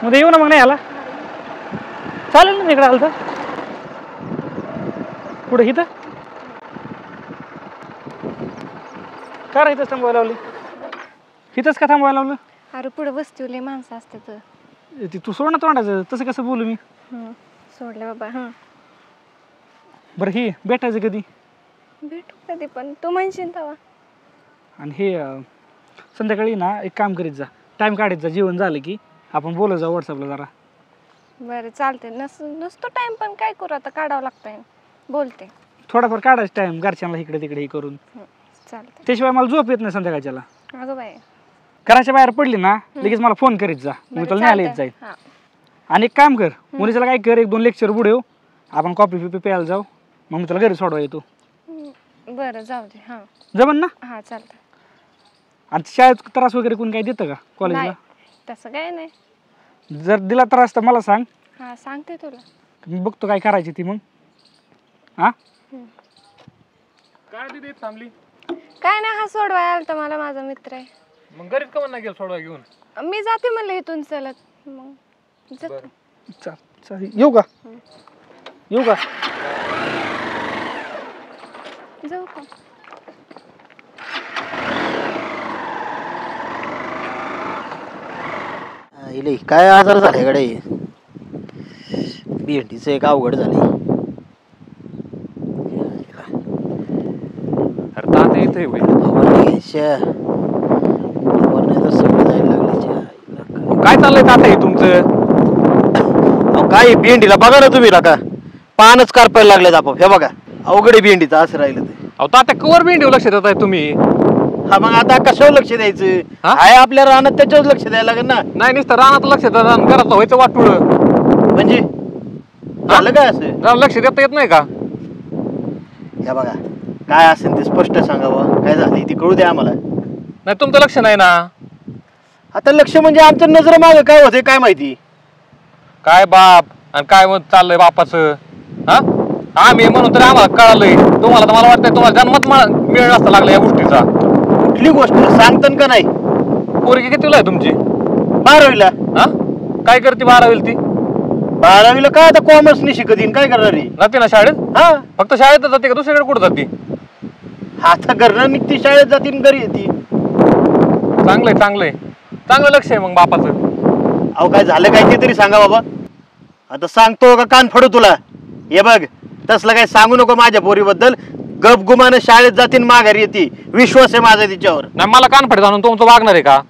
उद्या येऊ ना मग नाही आला चालेल ना इकडे आलं तर पुढे इथं का रे इथंच थांबवायला लावली इथंच का थांबवायला लावलं अरे पुढे वस्तीवले माणसं असतात ती तू सोड ना तोंडाचं तसं कसं बोलू मी सोडलं बाबा हां बरं ही भेटायचं कधी भेटू कधी पण तू म्हणशील तेव्हा आणि हे संध्याकाळी ना एक काम करीत जा टाइम काढत जा जेवण झालं की आपण बोलत जाऊ व्हॉट्सअपला जरा बरं चालते नसतो टाइम पण काय करू आता काढावं लागतंय बोलते थोडाफार काढायचं टाइम घरच्यांना इकडे तिकडे हे करून चालते त्याशिवाय मला झोप येत नाही संध्याकाळच्याला अगं बाई घराच्या बाहेर पडली ना लगेच मला फोन करीत जा मी तुला न्यायला येत जाईल आणि एक काम कर मुलीच्याला काय कर 1-2 लेक्चर बुडव आपण कॉफी पिपी प्यायला जाऊ मग मी तुला घरी सोडवा येतो बरं जाऊ दे हां जमन ना हां चालतं आणि शाळेत त्रास वगैरे कोणी काय देतं का कॉलेजला तसं काय नाही जर दिला त्रास तर मला सांग हां सांगते तुला मी बघतो काय करायची ती मग हा काय दिदी थांबली काय नाही हा सोडवाय आला तर मला माझा मित्र आहे मग घरीच का म्हणा गेल सोडवा घेऊन मी जाते म्हणलं इथून चलत मग जातो चालेल येऊ का येऊ का जाऊ का काय आजार झाले कडे भेंडीचं एक अवघड झाले अरे तात्या इथे होय सगळं जायला लागले काय चाललंय तात्या हे तुमचं काय भेंडीला बघा ना तुम्ही का पानच करपायला लागले आपण हे बघा अवघड भेंडीचं असं राहिलं ते अहो तात्या कवर भेंडीवर लक्ष देत आहे तुम्ही हा मग आता कशावर लक्ष द्यायचं आहे आपल्या रानात त्याच्यावर लक्ष द्यायला लागेल ना नाही नुसतं रानात लक्ष देत घरात व्हायचं वाटुळ म्हणजे झालं काय असं लक्ष देता येत नाही का हे बघा काय असेल ते स्पष्ट सांगावं काय झालं ते कळू द्या आम्हाला नाही तुमचं लक्ष नाही ना आता लक्ष म्हणजे आमचं नजर मागं काय होते काय माहिती काय बाप आणि काय मग चाललंय बापाचं हा आम्ही म्हणून तर आम्हाला कळालंय तुम्हाला तर मला वाटतंय तुम्हाला जन्मत मिळ नसता लागला या गोष्टीचा कुठली गोष्ट सांगतं का नाही पोरगी कितीला आहे तुमची 12वीला हा काय करते 12वीला ती 12वीला काय आता कॉमर्स नाही शिकत येईन काय करणार आहे जाते ना शाळेत हा फक्त शाळेत जाते का दुसरीकडे कुठं जाते आता घरनं निघती शाळेत जाते घरी येते चांगलंय चांगलंय चांगलं लक्ष आहे मग बापाचं अहो काय झालं काय ते तरी सांगा बाबा आता सांगतो का कान फडू तुला हे बघ तसलं काय सांगू नको माझ्या पोरीबद्दल गपगुमानं शाळेत जातीन माघारी येते विश्वास आहे माझा तिच्यावर नाही मला कानफड जाणून तुमचं वागणार आहे का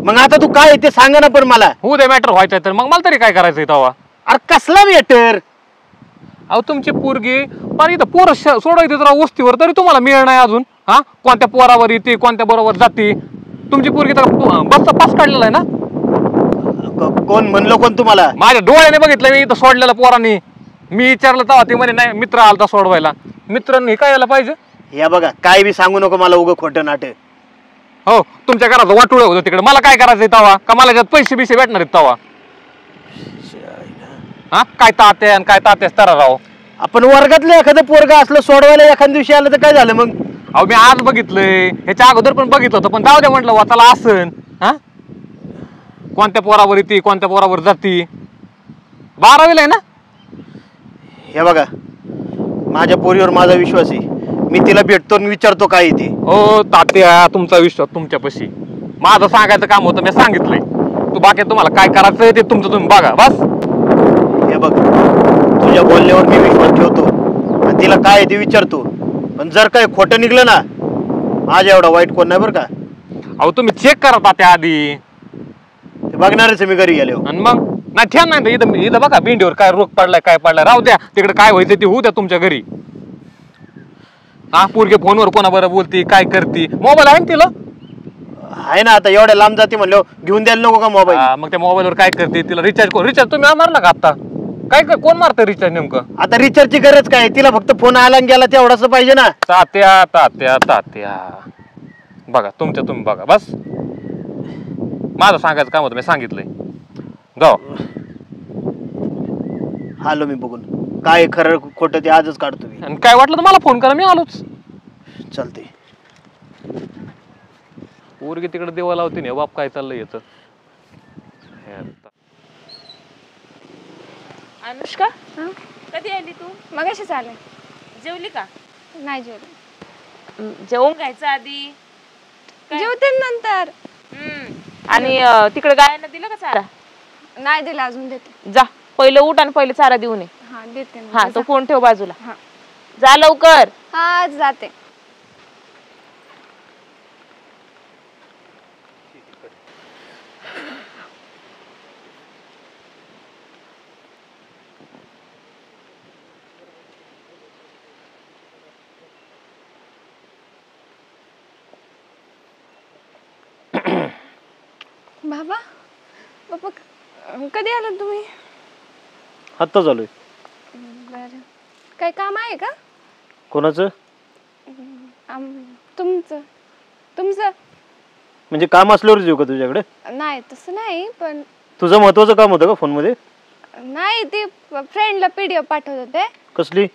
मग आता तू काय ते सांगा ना पण मला होऊ दे मॅटर व्हायचं तर मग मला तरी काय करायचंय तेव्हा अरे कसला मॅटर अहो तुमची पोरगी पण इथं पोरं सोडायची जरा वस्तीवर तरी तुम्हाला मिळ नाही अजून हा कोणत्या पोरावर येते कोणत्या बरोबर जाते तुमची पोरगी तर बसचा पास काढलेला आहे ना कोण म्हणलं कोण तुम्हाला माझ्या डोळ्याने बघितलं मी इथं सोडलेलं पोरांनी मी विचारलं तेव्हा ते म्हणे नाही मित्र आलता सोडवायला मित्रांनी काय यायला पाहिजे या बघा काय बी सांगू नको मला उगं खोटं नाटक हो तुमच्या घराचं वाटुळ होतं तिकडे मला काय करायचंय तवा का मला याच्यात पैसे बिसे भेटणार आहेत तवा हा काय तात्या आणि काय तात्याच तारा राव आपण वर्गातलं एखादं पोरगा असलं सोडवायला एखाद्या दिवशी आलं तर काय झालं मग अहो मी आज बघितलंय ह्याच्या अगोदर पण बघितलं होतं पण जाऊ दे म्हटलं वा त्याला असन हा कोणत्या पोरावर येते कोणत्या पोरावर जाती 12वीला आहे ना हे बघा माझ्या पोरीवर माझा विश्वास आहे मी तिला भेटतो आणि विचारतो काय येते हो तात्या तुमचा विश्वास तुमच्यापाशी माझं सांगायचं काम होतं मी सांगितलंय तू बाकी तुम्हाला काय करायचं ते तुमचं तुम्ही बघा बस हे बघ तुझ्या बोलण्यावर मी विश्वास ठेवतो आणि तिला काय ते विचारतो पण जर काय खोटं निघलं ना माझ्या एवढा वाईट कोण नाही बरं का अहो तुम्ही चेक करा तात्या आधी ते बघणारच मी घरी गेलो आणि मग नाही ठेव नाही इथं इथं बघा भेंडीवर काय रोग पडलाय काय पडलाय राहू द्या तिकडे काय व्हायचं ते होऊ द्या तुमच्या घरी हा पोरगे फोनवर कोणाबरोबर बोलती काय करती मोबाईल आहे ना तिला आहे ना आता एवढ्या लांब जाते म्हणलं घेऊन द्यायला नको का मोबाईल मग त्या मोबाईलवर काय करते तिला रिचार्ज तुम्ही मारला का आता काय कोण मारतं रिचार्ज नेमकं आता रिचार्जची गरज काय तिला फक्त फोन आला आणि गेला तेवढाच पाहिजे ना तात्या तात्या तात्या बघा तुमच्या तुम्ही बघा बस माझं सांगायचं काम होतं मी सांगितलंय जाऊ आलो मी बघून काय खरं खोटं ते आजच काढतो मी आणि काय वाटलं तर मला फोन करा मी आलोच चालते पोरगी तिकडे देवा लावते ना बाप काय चाललंय याच अनुष्का हं? कधी आली तू? मगाशी चालेल. जेवली का? नाही जेवले. जेवून घ्यायचं आधी. काय? जेवते नंतर. आणि तिकडे गायांना दिलं का चारा? नाही दिला अजून, देते. जा पहिलं उठ आणि पहिले चारा देऊन ये. हा देते ना. हा तो फोन ठेव बाजूला. हा. जा लवकर. हा जाते. बाबा बाबा कधी आलात तुम्ही? आत्ता चालू आहे. बरं, काही काम आहे का? कोणाचं? तुमचं तुमचं म्हणजे काम असल्यावरच येऊ का तुझ्याकडे? नाही तसं नाही, पण तुझं महत्वाचं काम होतं का फोन मध्ये? नाही, ते फ्रेंडला पीडीएफ पाठवत होते. कसली?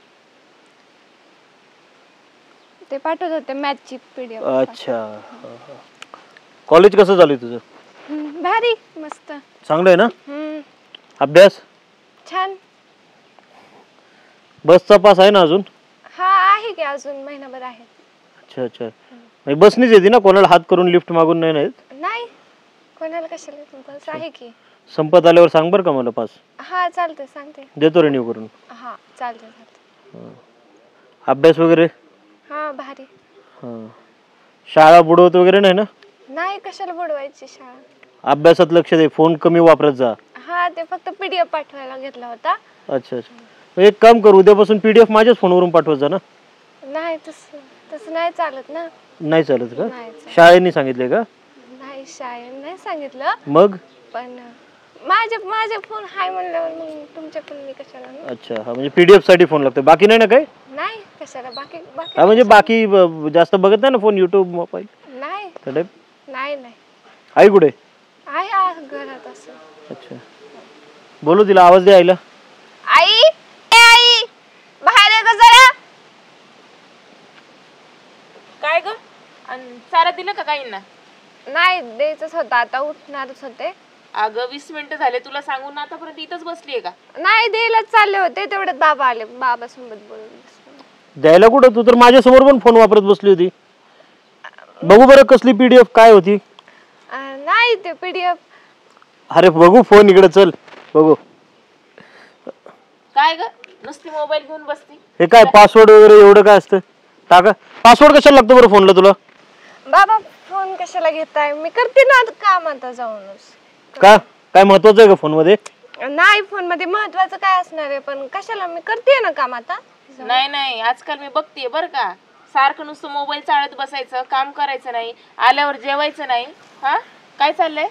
ते पाठवत होते मॅथची पीडीएफ. अच्छा. कॉलेज कसं चालू आहे तुझं? भारी, मस्त. चांगलं आहे ना? अभ्यास छान. बसचा पास आहे ना अजून? हा आहे की, अजून महिनाभर आहे. अच्छा अच्छा. बसनीच येते ना, कोणाला हात करून लिफ्ट मागून नाही नाहीत? नाही, कोणाला कशाला, बस आहे की. संपत आल्यावर सांग बरं का मला पास. हा चालतंय, सांगते. देतो रिन्यू करून. हा चालतंय. अभ्यास वगैरे? हा भारी. शाळा बुडवत वगैरे नाही ना? नाही, कशाला बुडवायची शाळा. अभ्यासात लक्ष दे, फोन कमी वापरत जा. हा, ते फक्त पीडीएफ पाठवायला घेतला होता. अच्छा अच्छा. एक काम कर, उद्यापासून पीडीएफ माझ्याच फोनवरून पाठवत जा ना. नाही, तसं नाही चालत ना. नाही चालत का? नाही चालत. शाळेने सांगितले का? नाही, शाळेत नाही सांगितलं. मग पण माझे फोन हाय म्हणल्यावर मग तुमच्या फोन मी कशाला ना? अच्छा. हा, म्हणजे पीडीएफ साठी फोन लागतो, बाकी नाही ना काही? नाही, कशाला बाकी. हा, म्हणजे बाकी जास्त बघत नाही ना फोन, युट्यूब मोबाईल? नाही नाही नाही. आई कुठे? आहे घरात असं. अच्छा. बोलू तिला, आवाज दे आईला. आई, आई बाहेर ये ग जरा. काय ग? आणि चारा दिलं का गाईंना? नाही, द्यायचंच होतं, आता उठणारच होते. अगं 20 मिनिटं झाले तुला सांगून, आतापर्यंत इथंच बसलीये का? नाही, द्यायलाच चालले होते, तेवढ्यात बाबा आले. बाबा सोबत बोलून द्यायला कुठं? तू तर माझ्या समोर पण फोन वापरत बसली होती. बघू बरं कसली पीडीएफ काय होती. नाही, ते पीडीएफ. अरे बघू फोन, इकडे चल बघू. काय ग नुसती मोबाईल घेऊन बसती? हे काय पासवर्ड वगैरे एवढं काय असतं? टाका. पासवर्ड कशाला लागतो बरं फोनला तुला? बाबा फोन कशाला घेताय? मी करते ना काम आता जाऊनच. का? काय महत्वाचं आहे का फोन मध्ये? नाही, फोन मध्ये महत्वाचं काय असणार आहे, पण कशाला, मी करते ना काम आता. नाही नाही, आजकाल मी बघतेय बर का, सारखं नुसतं मोबाईल चाळत बसायचं, काम करायचं नाही, आल्यावर जेवायचं नाही. हा काय चाललंय?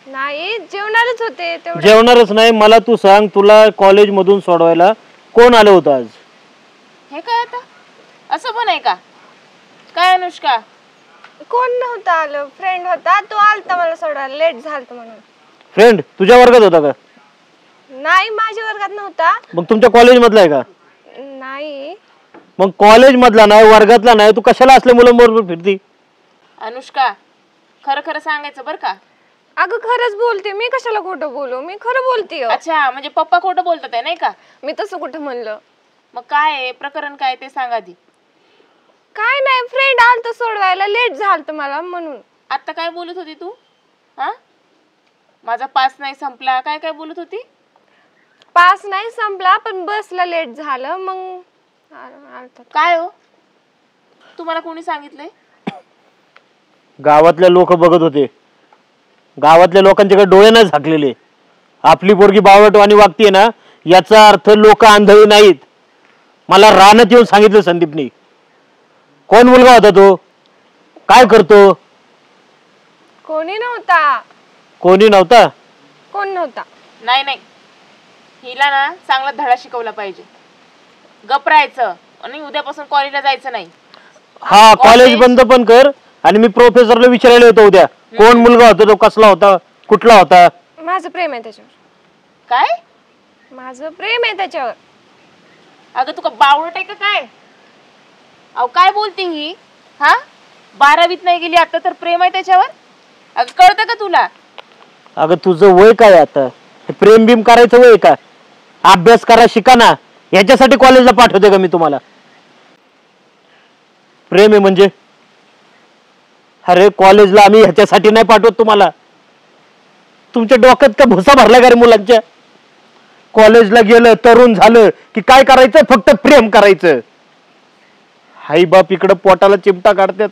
नाही, जेवणारच होते तेवढं. जेवणारच नाही? मला तू सांग, तुला कॉलेज मधून सोडवायला कोण आलं होतं आज? हे काय आता असं पण आहे का? काय अनुष्का? कोण नव्हतं आलं, फ्रेंड होता, तो आलता मला सोडायला, लेट झालं म्हणून. फ्रेंड तुझ्या वर्गात होता का? नाही, माझ्या वर्गात नव्हता. मग तुमच्या कॉलेज मधला आहे का? नाही. मग कॉलेज मधला नाही, वर्गातला नाही, तू कशाला असल्या मुलांबरोबर फिरती? अनुष्का खरं खरं सांगायचं बर का? अगं खरंच बोलते मी, कशाला खोटं बोलू? मी खरं बोलते. अच्छा, म्हणजे पप्पा खोटं बोलतात आहे नाही का? मी तसं कुठं म्हणलं? मग काय आहे प्रकरण, काय ते सांग आधी. काय नाही, फ्रेंड आलत सोडवायला, लेट झालं मला म्हणून. आता काय बोलत होती तू? हा, माझा पास नाही संपला, काय काय बोलत होती? पास नाही संपला, पण बसला लेट झालं, मग काय हो, तुम्हाला कोणी सांगितलंय? गावातल्या लोक बघत होते. गावातल्या लोकांच्याकडे डोळे नाही झाकलेले. आपली पोरगी बावटवाणी वागतीये ना, याचा अर्थ लोक आंधळी नाहीत. मला रानात येऊन सांगितलं संदीपनी. कोण मुलगा होता तो? काय करतो? कोणी नव्हता. कोणी नव्हता? कोण नव्हता. नाही नाही, हिला ना चांगला धडा शिकवला पाहिजे. गप राहायचं आणि उद्यापासून कॉलेजला जायचं नाही. हा, कॉलेज बंद पण कर. आणि मी प्रोफेसरला विचारायला होतो उद्या, कोण मुलगा होता तो, कसला होता, कुठला होता. माझं प्रेम आहे त्याच्यावर. काय? माझं प्रेम आहे त्याच्यावर. अगं तू का बावळट आहे का काय? अहो काय बोलते ही? हा, 12वीत नाही गेली आता तर प्रेम आहे त्याच्यावर? अगं कळतं का तुला? अगं तुझं वय काय आता? प्रेम बिम करायचं वय का? अभ्यास करा, शिका ना, ह्याच्यासाठी कॉलेजला पाठवते का मी तुम्हाला? प्रेम आहे म्हणजे? अरे कॉलेजला आम्ही ह्याच्यासाठी नाही पाठवत तुम्हाला. तुमच्या डोक्यात का भुसा भरला का रे मुलांच्या? कॉलेजला गेलं, तरुण झालं की काय करायचं? फक्त प्रेम करायचं. आई बाप इकडं पोटाला चिमटा काढतात.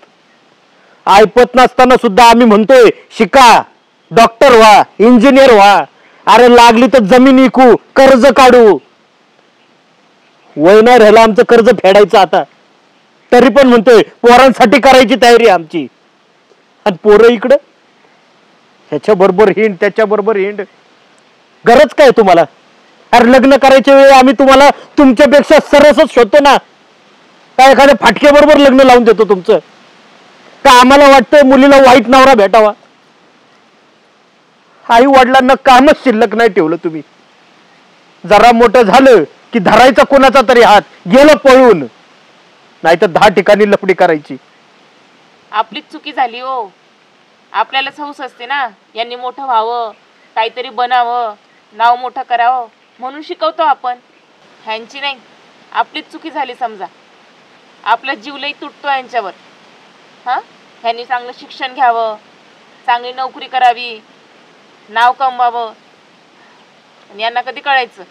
ऐपत नसताना सुद्धा आम्ही म्हणतोय शिका, डॉक्टर व्हा, इंजिनियर व्हा. अरे लागली तर जमीन विकू, कर्ज काढू. वय नाही राहिलं आमचं कर्ज फेडायचं आता, तरी पण म्हणतोय पोरांसाठी करायची तयारी आमची. आणि पोरं इकडं ह्याच्या बरोबर हिंड, त्याच्या बरोबर हिंड. गरज काय तुम्हाला? अरे लग्न करायच्या वेळी आम्ही तुम्हाला तुमच्यापेक्षा सरसच शोधतो ना. काय एखाद्या फाटक्याबरोबर लग्न लावून देतो तुमचं? का आम्हाला वाटतं मुलीला वाईट नवरा भेटावा? आई वडिलांना कामच शिल्लक नाही ठेवलं तुम्ही. जरा मोठं झालं की धरायचा कोणाचा तरी हात, गेलं पळून. नाही तर 10 ठिकाणी लफडी करायची. आपलीच चुकी झाली हो. आपल्यालाच हौस असते ना यांनी मोठं व्हावं, काहीतरी बनावं, नाव मोठं करावं म्हणून शिकवतो आपण. ह्यांची नाही, आपलीच चुकी झाली समजा. आपला जीवलही तुटतो यांच्यावर. हां, ह्यांनी चांगलं शिक्षण घ्यावं, चांगली नोकरी करावी, नाव कमवावं. आणि यांना कधी कळायचं?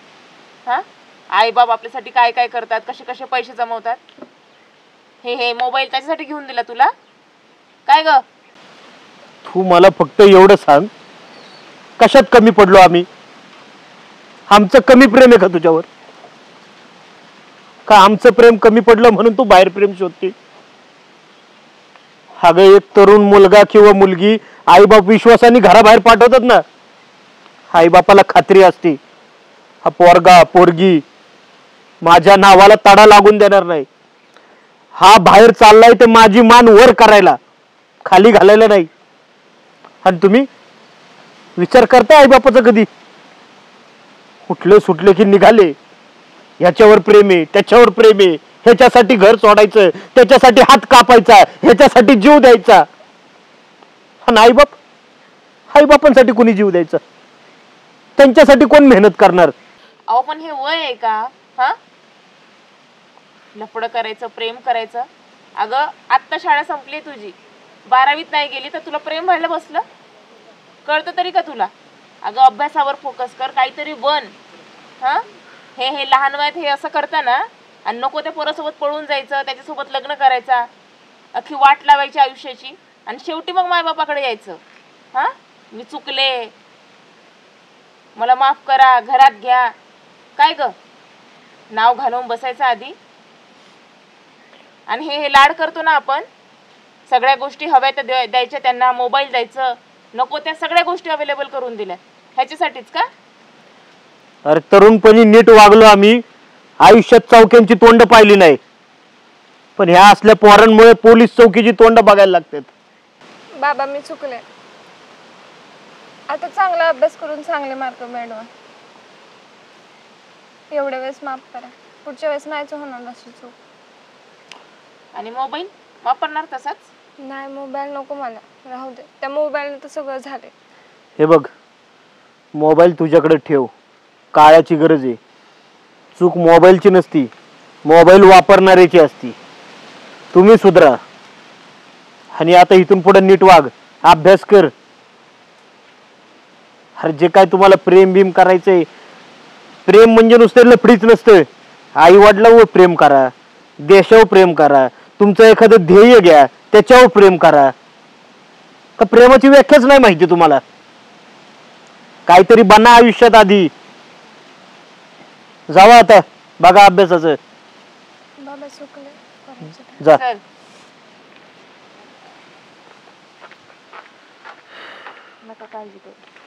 हां, आईबाप आपल्यासाठी काय काय करतात, कसे कसे पैसे जमवतात. हे मोबाईल त्याच्यासाठी घेऊन दिला तुला काय ग? तू मला फक्त एवढं सांग, कशात कमी पडलो आम्ही? आमचं कमी प्रेम आहे का तुझ्यावर? का आमचं प्रेम कमी पडलं म्हणून तू बाहेर प्रेम शोधते? अगं एक तरुण मुलगा किंवा मुलगी आईबाप विश्वासाने घराबाहेर पाठवतात ना, आईबापाला खात्री असते हा पोरगा पोरगी माझ्या नावाला तडा लागून देणार नाही. हा बाहेर चाललाय तर माझी मान वर करायला, खाली घालायला नाही. आणि तुम्ही विचार करता आईबापाचा कधी? उठले सुटले की निघाले, ह्याच्यावर प्रेम आहे, त्याच्यावर प्रेम आहे, ह्याच्यासाठी घर सोडायचं, त्याच्यासाठी हात कापायचा, ह्याच्यासाठी जीव द्यायचा. आणि आईबापांसाठी कोणी जीव द्यायचा? त्यांच्यासाठी कोण मेहनत करणार? अहो पण हे वय आहे का? हा, लफडं करायचं, प्रेम करायचं? अगं आत्ता शाळा संपली तुझी, 12वीत नाही गेली तर तुला प्रेम व्हायला बसलं? कळतं तरी का तुला? अगं अभ्यासावर फोकस कर, काहीतरी बन. हां, हे लहान वयात हे असं करता ना, आणि नको त्या पोरासोबत पळून जायचं, त्याच्यासोबत लग्न करायचा, अख्खी वाट लावायची आयुष्याची, आणि शेवटी मग मायबापाकडे यायचं. हां, मी चुकले, मला माफ करा, घरात घ्या. काय ग, नाव घालवून बसायचं आधी. आणि हे लाड करतो ना आपण, सगळ्या गोष्टी हव्या त्या द्यायच्या त्यांना, मोबाईल द्यायचं, नको त्या सगळ्या गोष्टी अवेलेबल करून दिल्या, ह्याच्यासाठीच का? अरे तरुणपणी नीट वागलो आम्ही, आयुष्यात चौक्यांची तोंड पाहिली नाही. पण ह्या असल्या पोरांमुळे पोलीस चौकीची तोंड बघायला लागतात. बाबा मी चुकले, आता चांगला अभ्यास करून चांगले मार्क मिळवा. एवढ्या वेळेस माफ करा, पुढच्या वेळेस नाहीच होणार अशी चूक. आणि मोबाईल वापरणार तसाच? नाही, मोबाईल नको मला, राहू दे. त्या मोबाईलने तर सगळं झाले. हे बघ, मोबाईल तुझ्याकडे ठेव, काळाची गरज आहे. चूक मोबाईलची नसती, मोबाईल वापरणाऱ्याची असती. तुम्ही सुधरा. आणि आता इथून पुढे नीट वाग, अभ्यास कर. अरे जे काय तुम्हाला प्रेम बिम करायचंय, प्रेम म्हणजे नुसतं लफडीच नसतं. आई वडिलांवर प्रेम करा, देशावर प्रेम करा, तुमचं एखादं ध्येय घ्या, त्याच्यावर प्रेम करा. का प्रेमाची व्याख्याच नाही माहिती तुम्हाला? काहीतरी बना आयुष्यात आधी. जावा आता, बघा अभ्यासाचं. बाबा चुकले, करायचं. जा. चल, नका काळजी करू.